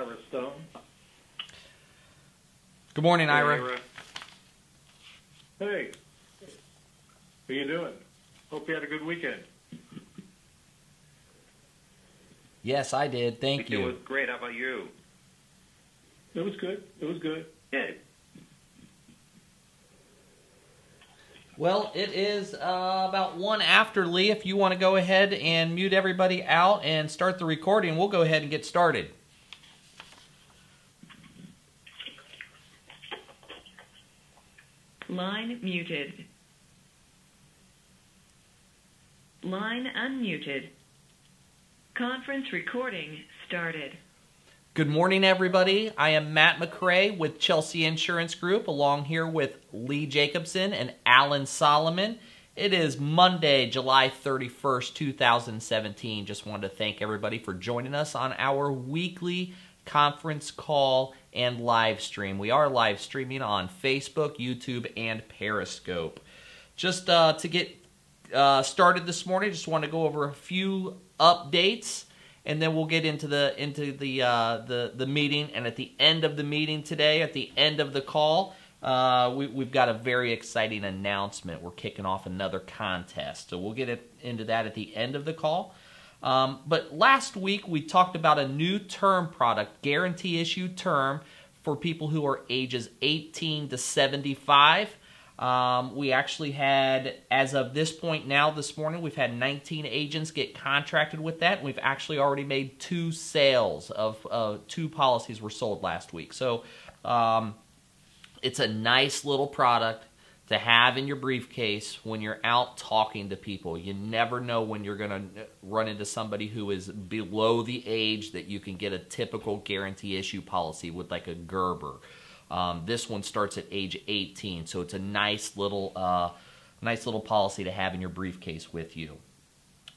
Ira Stone. Good morning, Hey, Ira. Hey, how you doing? Hope you had a good weekend. Yes, I did. Thank It you. was great. How about you? It was good. It was good. Good. Well, it is about 1 after, Lee. If you want to go ahead and mute everybody out and start the recording, we'll go ahead and get started. Line muted. Line unmuted. Conference recording started. Good morning, everybody. I am Matt McRae with Chelsea Insurance Group, along here with Lee Jacobson and Alan Solomon. It is Monday, July 31st, 2017. Just wanted to thank everybody for joining us on our weekly conference call and live stream. We are live streaming on Facebook, YouTube, and Periscope. Just to get started this morning, just want to go over a few updates, and then we'll get into the meeting. And at the end of the meeting today, at the end of the call, we've got a very exciting announcement. We're kicking off another contest, so we'll get into that at the end of the call. But last week we talked about a new term product, guarantee issue term, for people who are ages 18 to 75. We actually had, as of this point now, this morning, we've had 19 agents get contracted with that. And we've actually already made 2 sales of 2 policies were sold last week. So it's a nice little product to have in your briefcase when you're out talking to people. You never know when you're going to run into somebody who is below the age that you can get a typical guarantee issue policy with, like a Gerber. This one starts at age 18, so it's a nice little policy to have in your briefcase with you.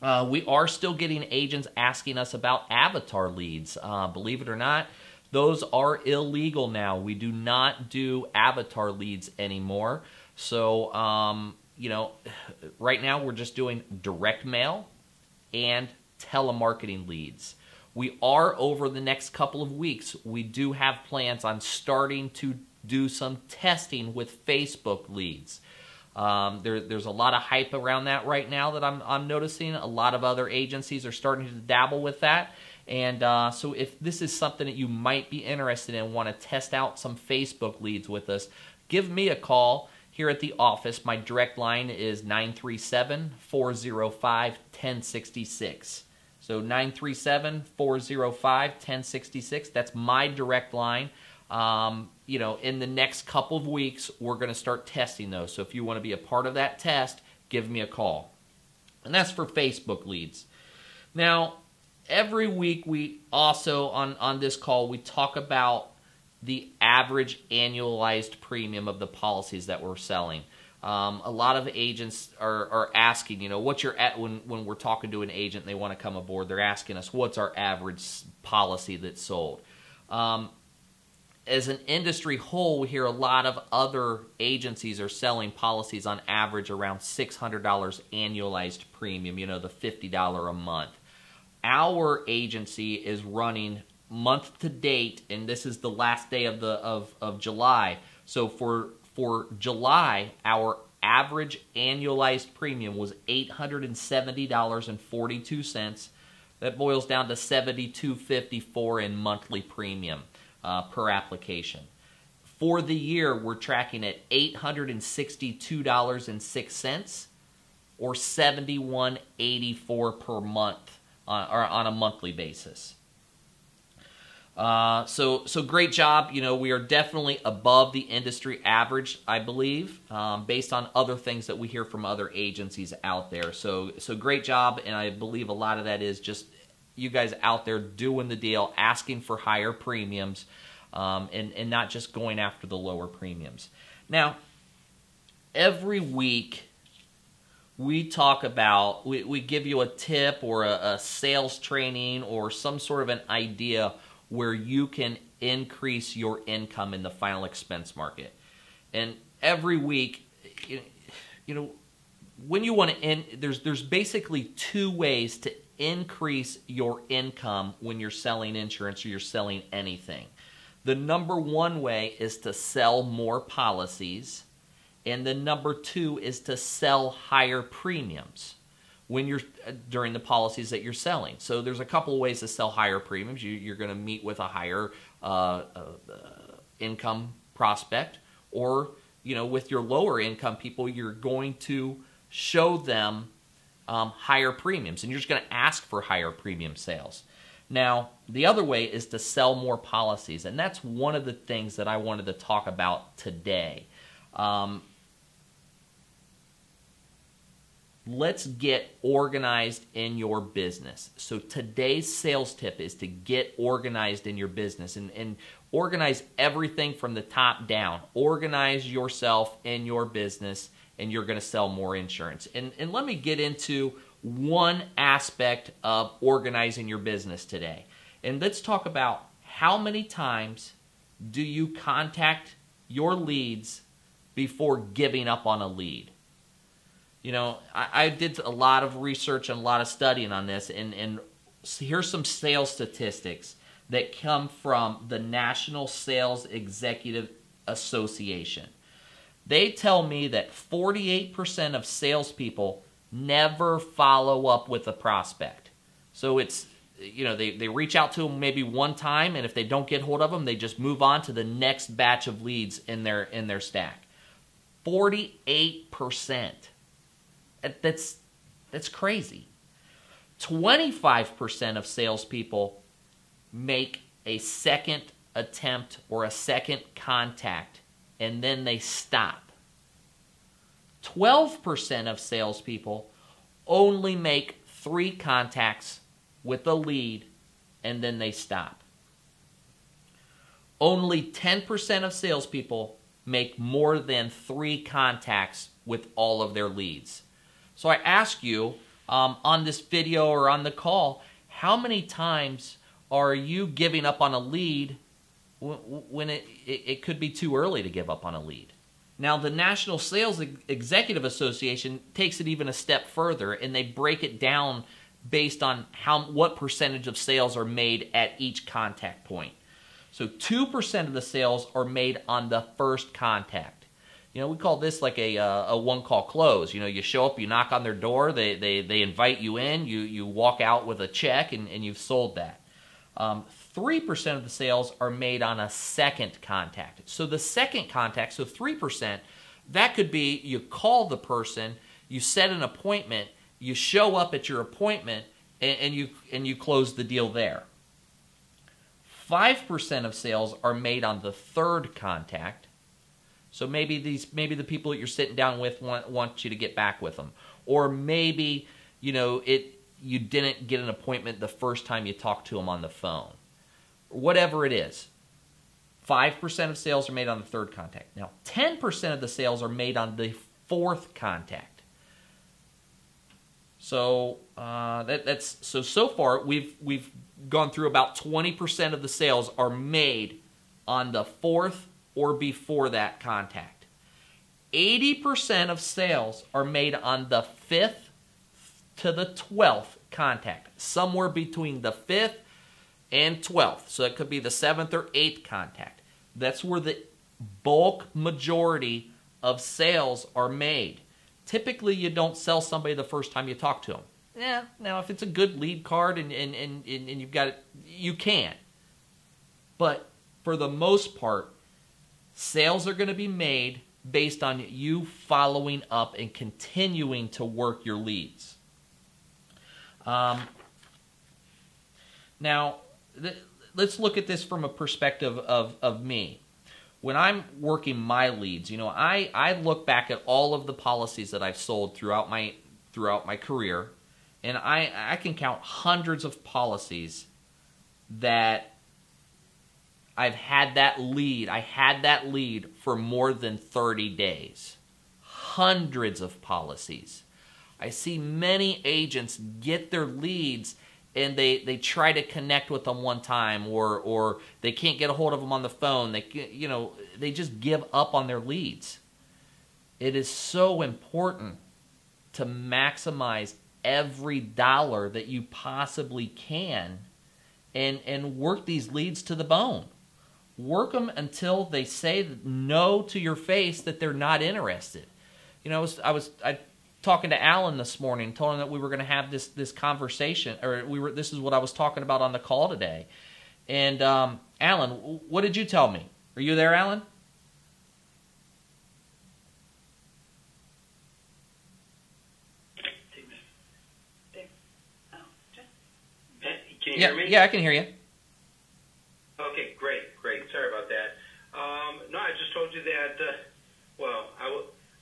We are still getting agents asking us about avatar leads. Believe it or not, those are illegal now. We do not do avatar leads anymore. So, right now we're just doing direct mail and telemarketing leads. We are, over the next couple of weeks, we do have plans on starting to do some testing with Facebook leads. There's a lot of hype around that right now that I'm noticing. A lot of other agencies are starting to dabble with that. And so if this is something that you might be interested in, want to test out some Facebook leads with us, give me a call here at the office. My direct line is 937-405-1066. So 937-405-1066. That's my direct line. In the next couple of weeks, we're going to start testing those. So if you want to be a part of that test, give me a call. And that's for Facebook leads. Now, every week we also, on this call, we talk about the average annualized premium of the policies that we're selling. A lot of agents are asking, what's your when we're talking to an agent and they want to come aboard, they're asking us, what's our average policy that's sold? As an industry whole, we hear a lot of other agencies are selling policies on average around $600 annualized premium, the $50 a month. Our agency is running month to date, and this is the last day of July. So for July, our average annualized premium was $870.42. That boils down to $72.54 in monthly premium per application. For the year, we're tracking at $862.06 or $71.84 per month on a monthly basis. So great job. We are definitely above the industry average, I believe, based on other things that we hear from other agencies out there. So great job, and I believe a lot of that is just you guys out there doing the deal, asking for higher premiums, and not just going after the lower premiums. Now, every week we talk about, we give you a tip or a sales training or some sort of an idea where you can increase your income in the final expense market. And every week, when you want to there's basically 2 ways to increase your income when you're selling insurance or you're selling anything? The number one way is to sell more policies, and the number two is to sell higher premiums when you're during the policies that you're selling. So there's a couple of ways to sell higher premiums. You're going to meet with a higher income prospect, or with your lower income people, you're going to show them higher premiums, and you're just going to ask for higher premium sales. Now, the other way is to sell more policies, and that's one of the things that I wanted to talk about today. Let's get organized in your business. So today's sales tip is to get organized in your business and organize everything from the top down. Organize yourself in your business, and you're going to sell more insurance. And let me get into one aspect of organizing your business today. And let's talk about how many times do you contact your leads before giving up on a lead. I did a lot of research and a lot of studying on this, and here's some sales statistics that come from the National Sales Executive Association. They tell me that 48% of salespeople never follow up with a prospect. So it's, they reach out to them maybe one time, and if they don't get hold of them, they just move on to the next batch of leads in their stack. 48%. That's crazy. 25% of salespeople make a second attempt or a second contact, and then they stop. 12% of salespeople only make 3 contacts with a lead, and then they stop. Only 10% of salespeople make more than 3 contacts with all of their leads. So I ask you on this video or on the call, how many times are you giving up on a lead when it could be too early to give up on a lead? Now, the National Sales Executive Association takes it even a step further, and they break it down based on what percentage of sales are made at each contact point. So 2% of the sales are made on the first contact. We call this like a one-call close. You show up, you knock on their door, they invite you in, you walk out with a check, and you've sold that. 3% of the sales are made on a second contact. So the second contact, so 3%, that could be you call the person, you set an appointment, you show up at your appointment, and you close the deal there. 5% of sales are made on the third contact. So maybe the people that you're sitting down with want you to get back with them, or maybe you didn't get an appointment the first time you talked to them on the phone. Whatever it is, 5% of sales are made on the third contact. Now, 10% of the sales are made on the fourth contact. So so far we've gone through about 20% of the sales are made on the fourth or before that contact. 80% of sales are made on the 5th to the 12th contact, somewhere between the 5th and 12th. So it could be the 7th or 8th contact. That's where the bulk majority of sales are made. Typically, you don't sell somebody the first time you talk to them. Yeah, now if it's a good lead card and you've got it, you can. But for the most part, sales are going to be made based on you following up and continuing to work your leads. Now, let's look at this from a perspective of me. When I'm working my leads, I look back at all of the policies that I've sold throughout my career, and I can count hundreds of policies that I've had that lead. I had that lead for more than 30 days. Hundreds of policies. I see many agents get their leads and they try to connect with them one time, or they can't get a hold of them on the phone. They just give up on their leads. It is so important to maximize every dollar that you possibly can and work these leads to the bone. Work them until they say no to your face that they're not interested. You know, I was talking to Alan this morning, told him that we were going to have this conversation, or this is what I was talking about on the call today. And Alan, what did you tell me? Are you there, Alan? Can you hear me? Yeah, I can hear you. Okay, great. Sorry about that. No, I just told you that, well, I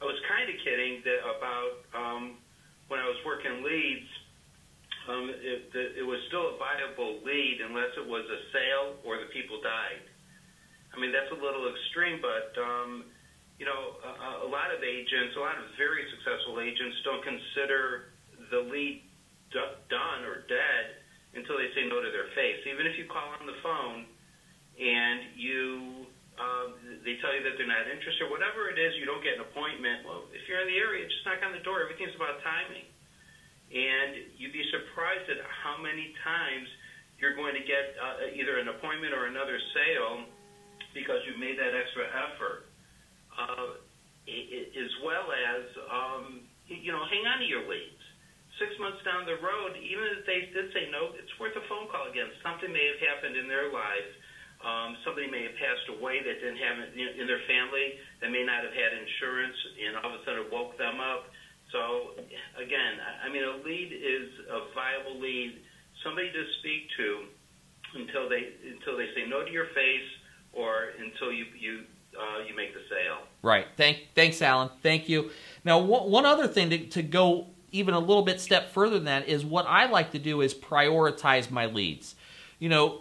was kind of kidding about when I was working leads, it was still a viable lead unless it was a sale or the people died. I mean, that's a little extreme, but, you know, a lot of agents, a lot of very successful agents don't consider the lead done or dead until they say no to their face. Even if you call on the phone and they tell you that they're not interested, or whatever it is, you don't get an appointment. Well, if you're in the area, just knock on the door. Everything's about timing. And you'd be surprised at how many times you're going to get either an appointment or another sale because you've made that extra effort. As well as, you know, hang on to your leads. 6 months down the road, even if they did say no, it's worth a phone call again. Something may have happened in their life. Somebody may have passed away that didn't have it in their family, that may not have had insurance, and all of a sudden it woke them up. So, again, I mean, a lead is a viable lead, somebody to speak to until they say no to your face or until you make the sale. Right. Thanks, Alan. Thank you. Now, one other thing to go even a little bit step further than that is what I like to do is prioritize my leads. You know,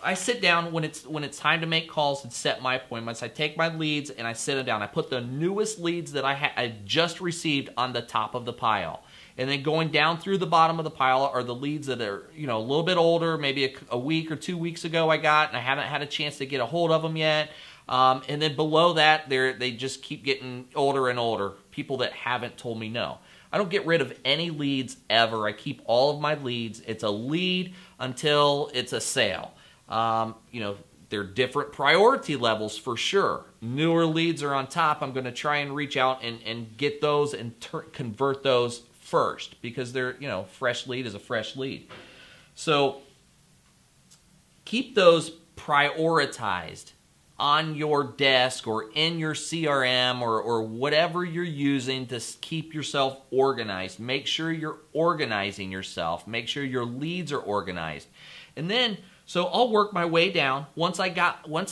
I sit down when it's time to make calls and set my appointments. I take my leads and I sit them down. I put the newest leads that I just received on the top of the pile. And then going down through the bottom of the pile are the leads that are, you know, a little bit older, maybe a week or 2 weeks ago I got, and I haven't had a chance to get a hold of them yet. And then below that, they just keep getting older and older, people that haven't told me no. I don't get rid of any leads ever. I keep all of my leads. It's a lead until it's a sale. You know, they're different priority levels for sure. Newer leads are on top. I'm going to try and reach out and get those and convert those first because they're, you know, fresh lead is a fresh lead. So keep those prioritized on your desk or in your CRM or whatever you're using to keep yourself organized. Make sure you're organizing yourself. Make sure your leads are organized. And then, so I'll work my way down once I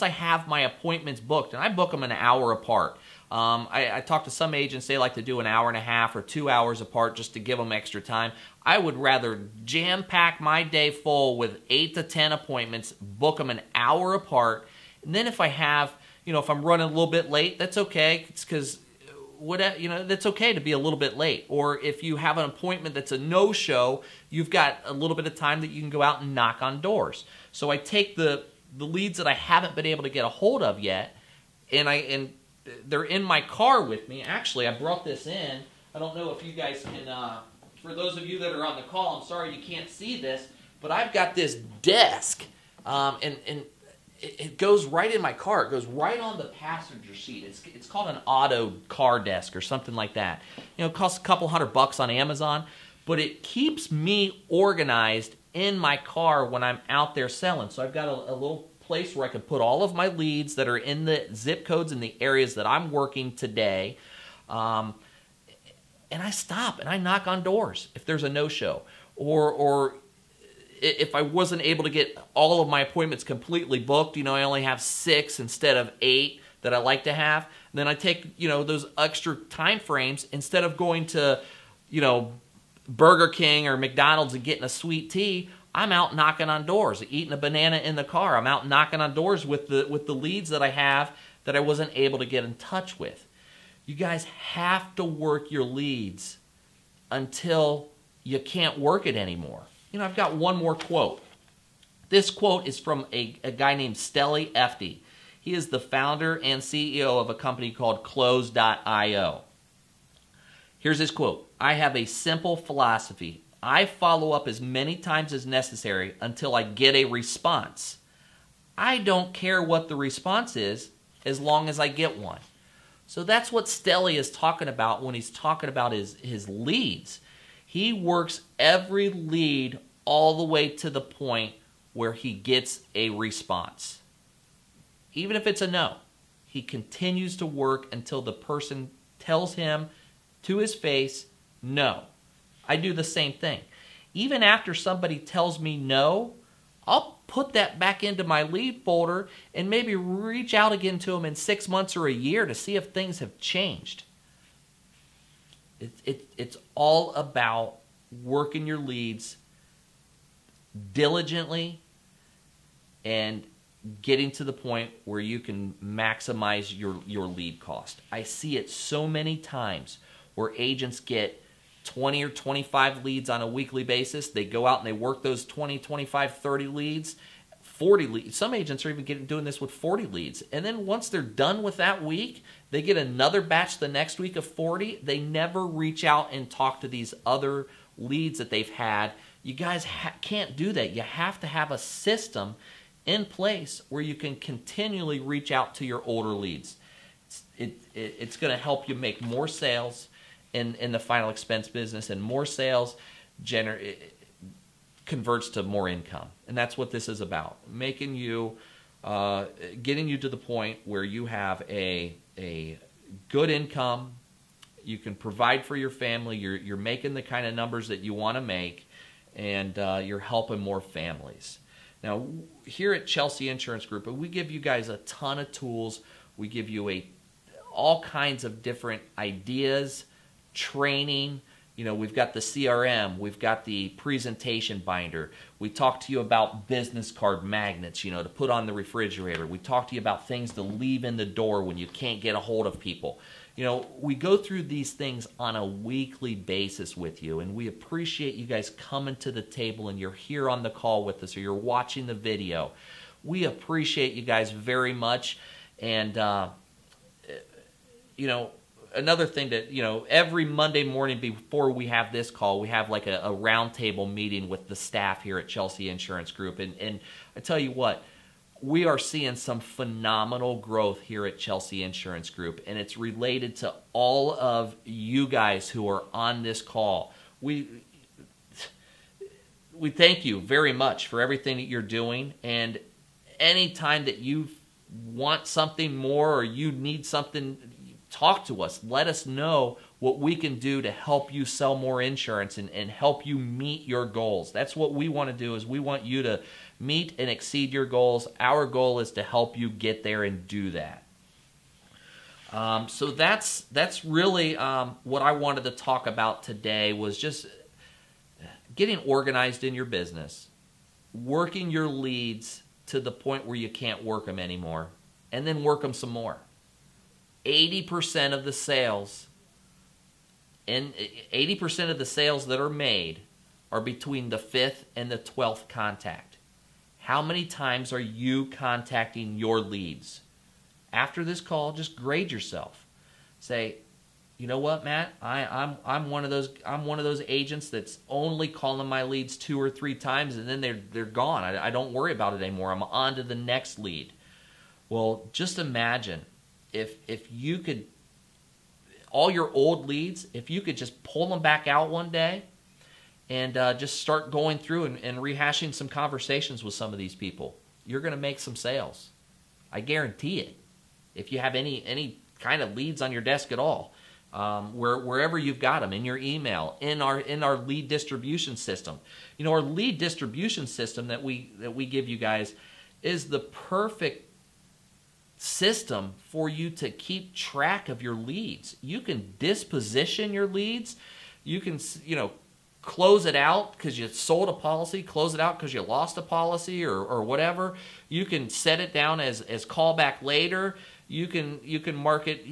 have my appointments booked, and I book them an hour apart. I talk to some agents, they like to do an hour and a half or 2 hours apart just to give them extra time. I would rather jam-pack my day full with 8 to 10 appointments, book them an hour apart, and then if I have, you know, if I'm running a little bit late, that's okay. It's because, you know, that's okay to be a little bit late. Or if you have an appointment that's a no-show, you've got a little bit of time that you can go out and knock on doors. So I take the leads that I haven't been able to get a hold of yet, and they're in my car with me. Actually, I brought this in. I don't know if you guys can, for those of you that are on the call, I'm sorry you can't see this, but I've got this desk, and it goes right in my car. It goes right on the passenger seat. It's called an auto car desk or something like that. You know, it costs a couple $100 on Amazon, but it keeps me organized in my car when I'm out there selling. So I've got a little place where I can put all of my leads that are in the zip codes in the areas that I'm working today. And I stop and I knock on doors if there's a no-show. Or if I wasn't able to get all of my appointments completely booked, you know, I only have 6 instead of 8 that I like to have, then I take, you know, those extra time frames instead of going to, you know, Burger King or McDonald's and getting a sweet tea. I'm out knocking on doors, eating a banana in the car. I'm out knocking on doors with the leads that I have that I wasn't able to get in touch with. You guys have to work your leads until you can't work it anymore. You know, I've got one more quote. This quote is from a guy named Steli Efti. He is the founder and CEO of a company called Close.io. Here's his quote. "I have a simple philosophy. I follow up as many times as necessary until I get a response. I don't care what the response is as long as I get one." So that's what Stelly is talking about when he's talking about his leads. He works every lead all the way to the point where he gets a response. Even if it's a no, he continues to work until the person tells him to his face, no. I do the same thing. Even after somebody tells me no, I'll put that back into my lead folder and maybe reach out again to them in 6 months or a year to see if things have changed. It's all about working your leads diligently and getting to the point where you can maximize your lead cost. I see it so many times where agents get 20 or 25 leads on a weekly basis. They go out and they work those 20, 25, 30 leads, 40 leads. Some agents are even doing this with 40 leads. And then once they're done with that week, they get another batch the next week of 40. They never reach out and talk to these other leads that they've had. You guys can't do that. You have to have a system in place where you can continually reach out to your older leads. It's going to help you make more sales in the final expense business, and more sales converts to more income. And that's what this is about, making you, getting you to the point where you have a good income, you can provide for your family, you're making the kind of numbers that you want to make, and you're helping more families. Now, here at Chelsea Insurance Group, we give you guys a ton of tools. We give you all kinds of different ideas, training. You know, we've got the CRM, we've got the presentation binder. We talk to you about business card magnets, you know, to put on the refrigerator. We talk to you about things to leave in the door when you can't get a hold of people. You know, we go through these things on a weekly basis with you, and we appreciate you guys coming to the table and you're here on the call with us or you're watching the video. We appreciate you guys very much. And, you know, another thing that, you know, every Monday morning before we have this call, we have like a roundtable meeting with the staff here at Chelsea Insurance Group. And I tell you what, we are seeing some phenomenal growth here at Chelsea Insurance Group, and it's related to all of you guys who are on this call. We thank you very much for everything that you're doing, and anytime that you want something more or you need something, talk to us. Let us know what we can do to help you sell more insurance and help you meet your goals. That's what we want to do, is we want you to meet and exceed your goals. Our goal is to help you get there and do that. So that's really what I wanted to talk about today, was just getting organized in your business, working your leads to the point where you can't work them anymore, and then work them some more. 80% of the sales, and 80% of the sales that are made are between the 5th and the 12th contact. How many times are you contacting your leads? After this call, just grade yourself. Say, you know what, Matt? I'm one of those agents that's only calling my leads 2 or 3 times, and then they're gone. I don't worry about it anymore. I'm on to the next lead. Well, just imagine if you could, all your old leads, if you could just pull them back out one day and just start going through and rehashing some conversations with some of these people, you're going to make some sales. I guarantee it. If you have any kind of leads on your desk at all, wherever you've got them, in your email, in our lead distribution system. You know, our lead distribution system that we give you guys is the perfect system for you to keep track of your leads. You can disposition your leads. You can, you know, close it out because you sold a policy, close it out because you lost a policy or whatever. You can set it down as callback later. You can mark it,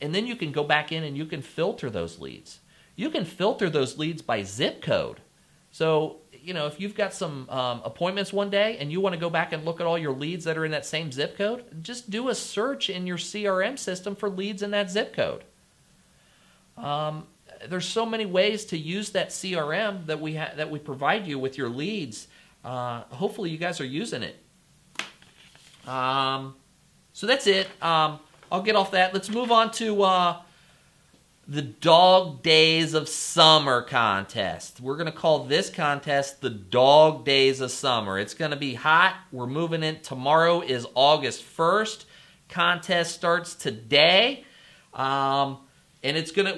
and then you can go back in and you can filter those leads. You can filter those leads by zip code. So, you know, if you've got some appointments one day and you want to go back and look at all your leads that are in that same zip code, just do a search in your CRM system for leads in that zip code. there's so many ways to use that CRM that we provide you with your leads. Hopefully you guys are using it. So that's it. I'll get off that. Let's move on to the Dog Days of Summer contest. We're going to call this contest the Dog Days of Summer. It's going to be hot. We're moving in. Tomorrow is August 1st. Contest starts today. And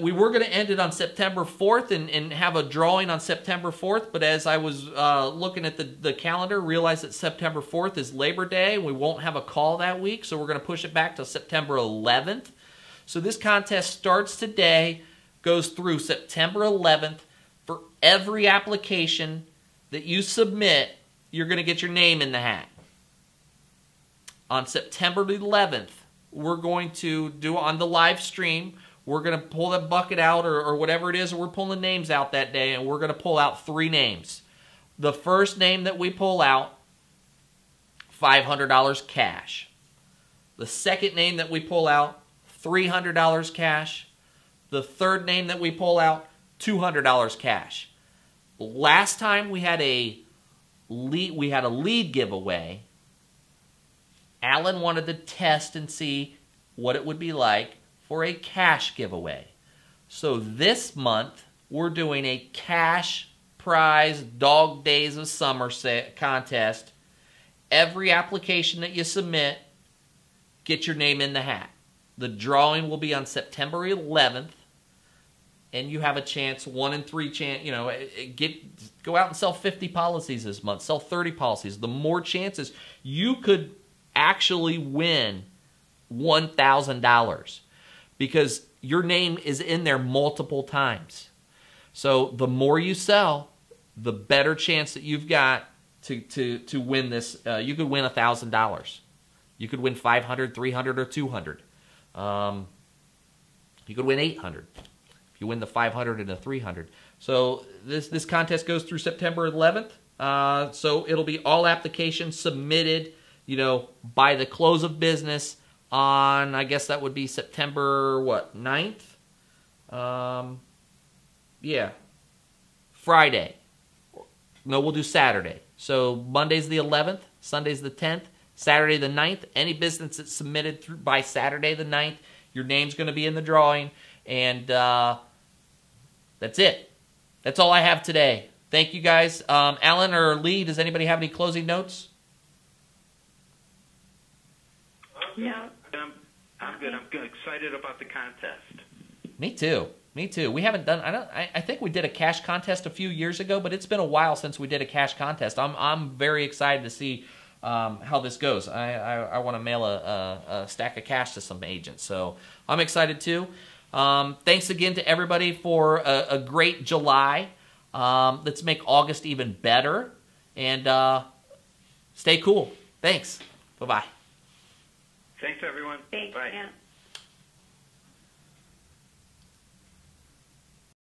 we were going to end it on September 4th and have a drawing on September 4th, but as I was looking at the calendar, realized that September 4th is Labor Day. We won't have a call that week, so we're going to push it back to September 11th. So this contest starts today, goes through September 11th. For every application that you submit, you're going to get your name in the hat. On September 11th, we're going to do on the live stream, we're going to pull that bucket out or whatever it is, we're pulling names out that day, and we're going to pull out 3 names. The first name that we pull out, $500 cash. The second name that we pull out, $300 cash. The third name that we pull out, $200 cash. Last time we had a lead giveaway. Alan wanted to test and see what it would be like for a cash giveaway. So this month, we're doing a cash prize Dog Days of Summer contest. Every application that you submit, get your name in the hat. The drawing will be on September 11th, and you have a chance, 1 in 3 chance, go out and sell 50 policies this month, sell 30 policies. The more chances, you could actually win $1,000 because your name is in there multiple times. So the more you sell, the better chance that you've got to win this. You could win $1,000. You could win 500, 300, or 200. You could win 800 if you win the 500 and the 300. So this contest goes through September 11th. So it'll be all applications submitted, by the close of business on, I guess that would be September, 9th? Yeah. Friday. No, we'll do Saturday. So Monday's the 11th, Sunday's the 10th, Saturday the 9th. Any business that's submitted by Saturday the 9th, your name's going to be in the drawing. And that's it. That's all I have today. Thank you, guys. Alan or Lee, does anybody have any closing notes? No. I'm good. I'm good. Excited about the contest. Me too. Me too. We haven't done. I think we did a cash contest a few years ago, but it's been a while since we did a cash contest. I'm very excited to see how this goes. I want to mail a stack of cash to some agents, so I'm excited too. Thanks again to everybody for a great July. Let's make August even better, and stay cool. Thanks. Bye bye. Thanks, everyone. Thanks, Bye. Matt.